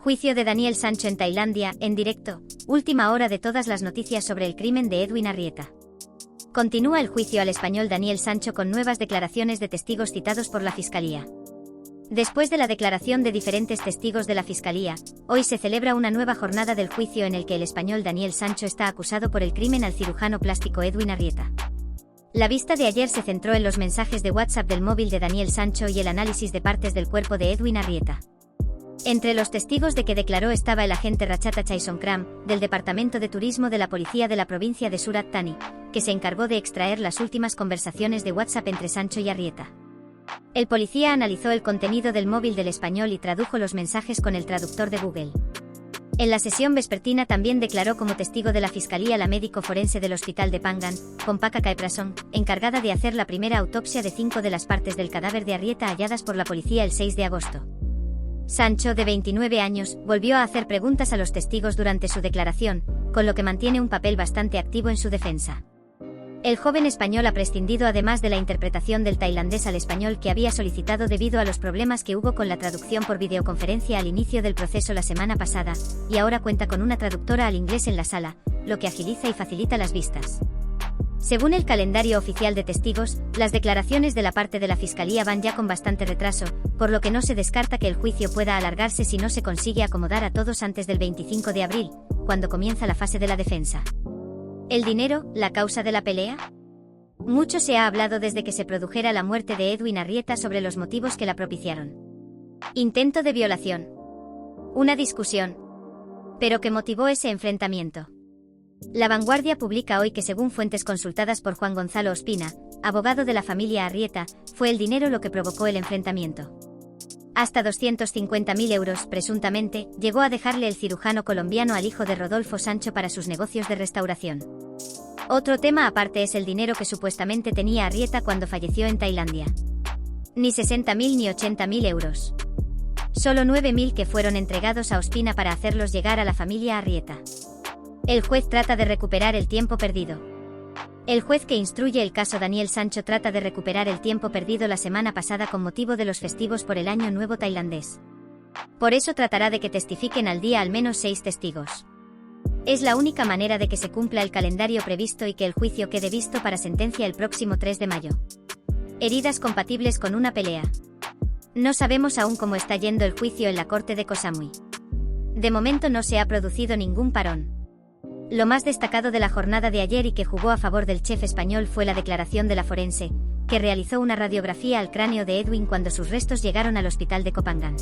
Juicio de Daniel Sancho en Tailandia, en directo, última hora de todas las noticias sobre el crimen de Edwin Arrieta. Continúa el juicio al español Daniel Sancho con nuevas declaraciones de testigos citados por la Fiscalía. Después de la declaración de diferentes testigos de la Fiscalía, hoy se celebra una nueva jornada del juicio en el que el español Daniel Sancho está acusado por el crimen al cirujano plástico Edwin Arrieta. La vista de ayer se centró en los mensajes de WhatsApp del móvil de Daniel Sancho y el análisis de partes del cuerpo de Edwin Arrieta. Entre los testigos de que declaró estaba el agente Rachata Chaisongkram, del Departamento de Turismo de la Policía de la provincia de Surat Thani, que se encargó de extraer las últimas conversaciones de WhatsApp entre Sancho y Arrieta. El policía analizó el contenido del móvil del español y tradujo los mensajes con el traductor de Google. En la sesión vespertina también declaró como testigo de la Fiscalía la médico forense del Hospital de Pangan, Kompaka Kaeprasong, encargada de hacer la primera autopsia de 5 de las partes del cadáver de Arrieta halladas por la policía el 6 de agosto. Sancho, de 29 años, volvió a hacer preguntas a los testigos durante su declaración, con lo que mantiene un papel bastante activo en su defensa. El joven español ha prescindido además de la interpretación del tailandés al español que había solicitado debido a los problemas que hubo con la traducción por videoconferencia al inicio del proceso la semana pasada, y ahora cuenta con una traductora al inglés en la sala, lo que agiliza y facilita las vistas. Según el calendario oficial de testigos, las declaraciones de la parte de la Fiscalía van ya con bastante retraso, por lo que no se descarta que el juicio pueda alargarse si no se consigue acomodar a todos antes del 25 de abril, cuando comienza la fase de la defensa. ¿El dinero, la causa de la pelea? Mucho se ha hablado desde que se produjera la muerte de Edwin Arrieta sobre los motivos que la propiciaron. Intento de violación. Una discusión. ¿Pero qué motivó ese enfrentamiento? La Vanguardia publica hoy que según fuentes consultadas por Juan Gonzalo Ospina, abogado de la familia Arrieta, fue el dinero lo que provocó el enfrentamiento. Hasta 250.000 euros, presuntamente, llegó a dejarle el cirujano colombiano al hijo de Rodolfo Sancho para sus negocios de restauración. Otro tema aparte es el dinero que supuestamente tenía Arrieta cuando falleció en Tailandia. Ni 60.000 ni 80.000 euros. Solo 9.000 que fueron entregados a Ospina para hacerlos llegar a la familia Arrieta. El juez trata de recuperar el tiempo perdido. El juez que instruye el caso Daniel Sancho trata de recuperar el tiempo perdido la semana pasada con motivo de los festivos por el Año Nuevo tailandés. Por eso tratará de que testifiquen al día al menos 6 testigos. Es la única manera de que se cumpla el calendario previsto y que el juicio quede visto para sentencia el próximo 3 de mayo. Heridas compatibles con una pelea. No sabemos aún cómo está yendo el juicio en la corte de Koh Samui. De momento no se ha producido ningún parón. Lo más destacado de la jornada de ayer y que jugó a favor del chef español fue la declaración de la forense, que realizó una radiografía al cráneo de Edwin cuando sus restos llegaron al hospital de Koh Phangan.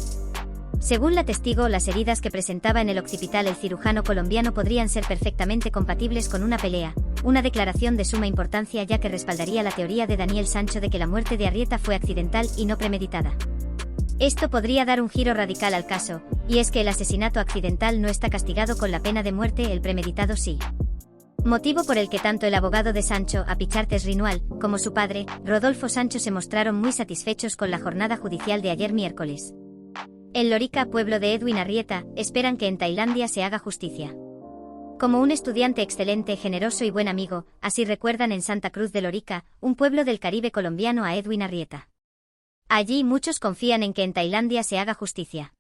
Según la testigo, las heridas que presentaba en el occipital el cirujano colombiano podrían ser perfectamente compatibles con una pelea, una declaración de suma importancia ya que respaldaría la teoría de Daniel Sancho de que la muerte de Arrieta fue accidental y no premeditada. Esto podría dar un giro radical al caso, y es que el asesinato accidental no está castigado con la pena de muerte, el premeditado sí. Motivo por el que tanto el abogado de Sancho, Apichartes Rinual, como su padre, Rodolfo Sancho se mostraron muy satisfechos con la jornada judicial de ayer miércoles. En Lorica, pueblo de Edwin Arrieta, esperan que en Tailandia se haga justicia. Como un estudiante excelente, generoso y buen amigo, así recuerdan en Santa Cruz de Lorica, un pueblo del Caribe colombiano, a Edwin Arrieta. Allí muchos confían en que en Tailandia se haga justicia.